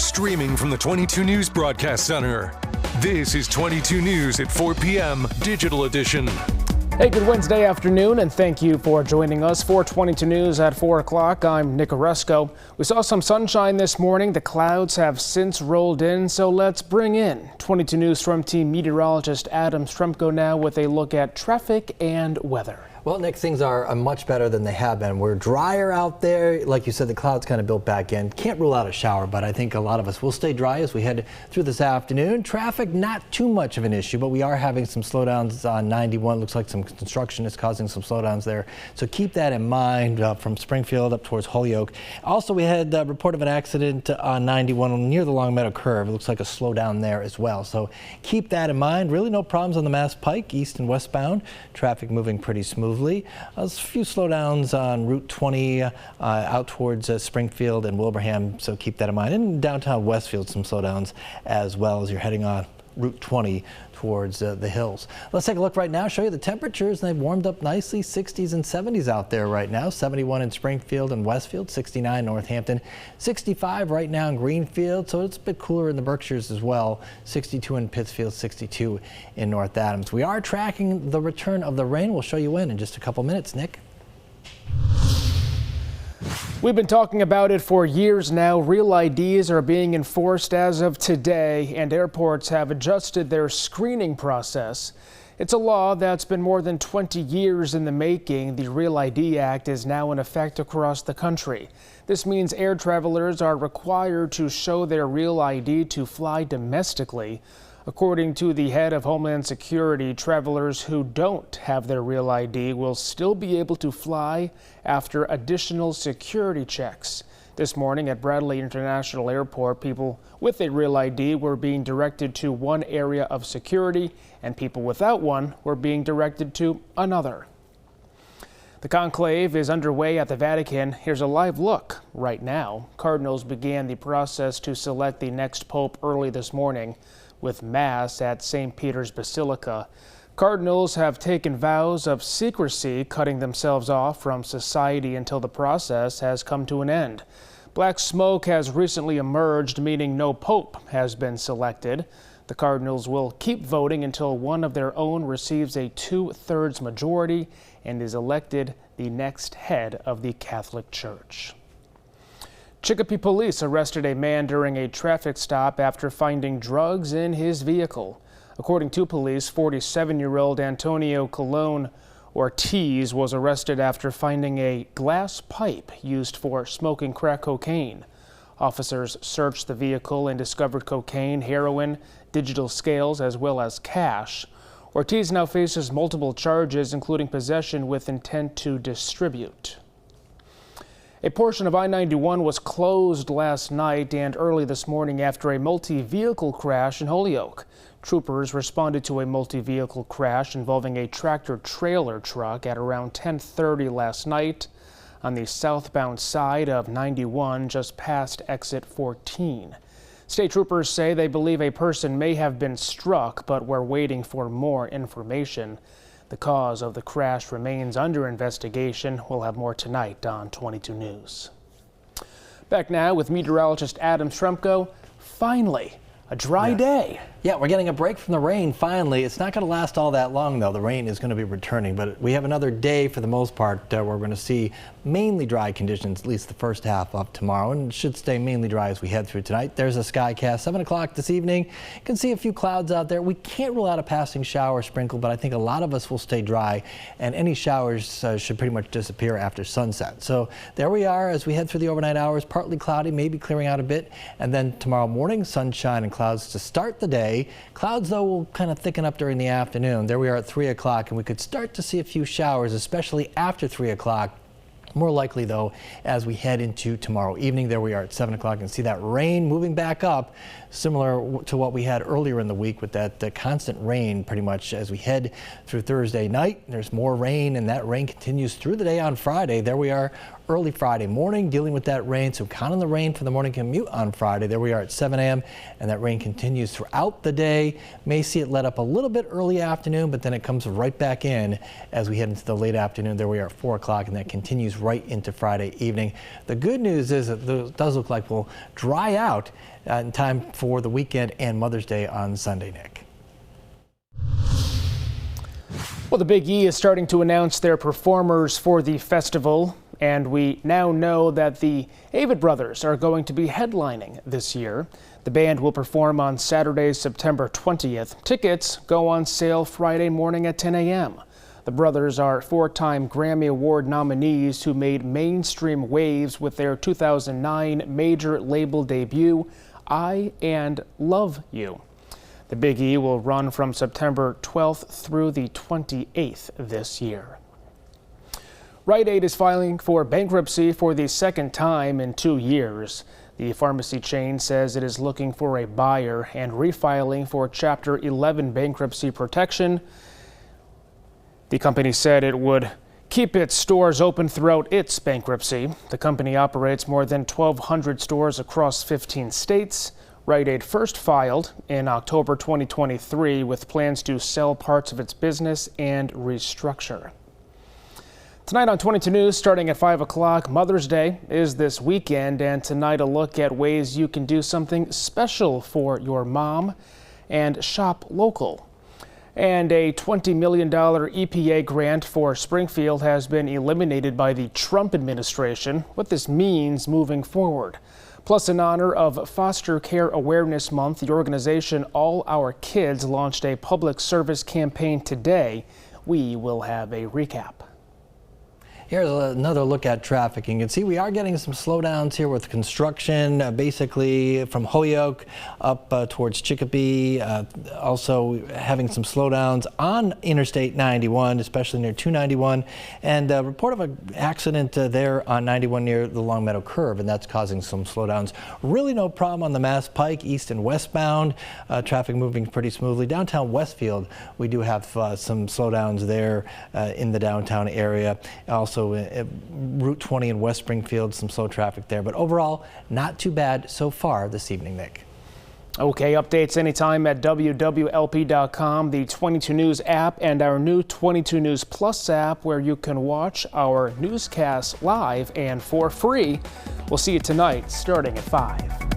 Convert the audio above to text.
Streaming from the 22 News Broadcast Center. This is 22 News at 4 p.m. Digital Edition. Hey, good Wednesday afternoon, and thank you for joining us for 22 News at 4 o'clock. I'm Nick Oresco. We saw some sunshine this morning. The clouds have since rolled in, so let's bring in 22 News Storm Team meteorologist Adam Stremko now with a look at traffic and weather. Well, Nick, things are much better than they have been. We're drier out there. Like you said, the clouds kind of built back in. Can't rule out a shower, but I think a lot of us will stay dry as we head through this afternoon. Traffic, not too much of an issue, but we are having some slowdowns on 91. Looks like some construction is causing some slowdowns there. So keep that in mind from Springfield up towards Holyoke. Also, we had a report of an accident on 91 near the Longmeadow Curve. It looks like a slowdown there as well. So keep that in mind. Really no problems on the Mass Pike, east and westbound. Traffic moving pretty smoothly. A few slowdowns on Route 20 out towards Springfield and Wilbraham, so keep that in mind. And downtown Westfield, some slowdowns as well as you're heading on Route 20 towards the hills. Let's take a look right now, show you the temperatures. They've warmed up nicely, 60s and 70s out there right now. 71 in Springfield and Westfield, 69 Northampton, 65 right now in Greenfield, so it's a bit cooler in the Berkshires as well. 62 in Pittsfield, 62 in North Adams. We are tracking the return of the rain. We'll show you in just a couple minutes, Nick. We've been talking about it for years now. Real IDs are being enforced as of today, and airports have adjusted their screening process. It's a law that's been more than 20 years in the making. The Real ID Act is now in effect across the country. This means air travelers are required to show their real ID to fly domestically. According to the head of Homeland Security, travelers who don't have their real ID will still be able to fly after additional security checks. This morning at Bradley International Airport, people with a real ID were being directed to one area of security, and people without one were being directed to another. The conclave is underway at the Vatican. Here's a live look right now. Cardinals began the process to select the next pope early this morning with Mass at St. Peter's Basilica. Cardinals have taken vows of secrecy, cutting themselves off from society until the process has come to an end. Black smoke has recently emerged, meaning no pope has been selected. The Cardinals will keep voting until one of their own receives a 2/3 majority and is elected the next head of the Catholic Church. Chicopee police arrested a man during a traffic stop after finding drugs in his vehicle. According to police, 47-year-old Antonio Colon Ortiz was arrested after finding a glass pipe used for smoking crack cocaine. Officers searched the vehicle and discovered cocaine, heroin, digital scales, as well as cash. Ortiz now faces multiple charges, including possession with intent to distribute. A portion of I-91 was closed last night and early this morning after a multi-vehicle crash in Holyoke. Troopers responded to a multi-vehicle crash involving a tractor-trailer truck at around 10:30 last night on the southbound side of 91 just past exit 14. State troopers say they believe a person may have been struck, but we're waiting for more information. The cause of the crash remains under investigation. We'll have more tonight on 22 News. Back now with meteorologist Adam Stremko. Finally, a dry day. Yeah, we're getting a break from the rain finally. It's not going to last all that long, though. The rain is going to be returning, but we have another day for the most part where we're going to see mainly dry conditions, at least the first half of tomorrow, and it should stay mainly dry as we head through tonight. There's a sky cast 7 o'clock this evening. You can see a few clouds out there. We can't rule out a passing shower or sprinkle, but I think a lot of us will stay dry, and any showers should pretty much disappear after sunset. So there we are as we head through the overnight hours. Partly cloudy, maybe clearing out a bit, and then tomorrow morning, sunshine and clouds to start the day. Clouds, though, will kind of thicken up during the afternoon. There we are at 3 o'clock, and we could start to see a few showers, especially after 3 o'clock. More likely, though, as we head into tomorrow evening. There we are at 7 o'clock and see that rain moving back up, similar to what we had earlier in the week with that constant rain pretty much as we head through Thursday night. There's more rain, and that rain continues through the day on Friday. There we are early Friday morning, dealing with that rain. So count on the rain for the morning commute on Friday. There we are at 7 a.m. and that rain continues throughout the day. May see it let up a little bit early afternoon, but then it comes right back in as we head into the late afternoon. There we are at 4 o'clock, and that continues right into Friday evening. The good news is that it does look like we'll dry out in time for the weekend and Mother's Day on Sunday, Nick. Well, the Big E is starting to announce their performers for the festival, and we now know that the Avett Brothers are going to be headlining this year. The band will perform on Saturday, September 20th. Tickets go on sale Friday morning at 10 a.m. The brothers are four-time Grammy Award nominees who made mainstream waves with their 2009 major label debut, I and Love You. The Big E will run from September 12th through the 28th this year. Rite Aid is filing for bankruptcy for the second time in 2 years. The pharmacy chain says it is looking for a buyer and refiling for Chapter 11 bankruptcy protection. The company said it would keep its stores open throughout its bankruptcy. The company operates more than 1,200 stores across 15 states. Rite Aid first filed in October 2023 with plans to sell parts of its business and restructure. Tonight on 22 News, starting at 5 o'clock, Mother's Day is this weekend, and tonight a look at ways you can do something special for your mom and shop local. And a $20 million EPA grant for Springfield has been eliminated by the Trump administration. What this means moving forward. Plus, in honor of Foster Care Awareness Month, the organization All Our Kids launched a public service campaign today. We will have a recap. Here's another look at traffic. You can see we are getting some slowdowns here with construction, basically from Holyoke up towards Chicopee. Also having some slowdowns on Interstate 91, especially near 291. And a report of an accident there on 91 near the Longmeadow Curve, and that's causing some slowdowns. Really no problem on the Mass Pike, east and westbound. Traffic moving pretty smoothly. Downtown Westfield, we do have some slowdowns there in the downtown area. Also, Route 20 in West Springfield, some slow traffic there, but overall not too bad so far this evening, Nick. Okay, updates anytime at wwlp.com, the 22 News app, and our new 22 News Plus app, where you can watch our newscasts live and for free. We'll see you tonight starting at 5.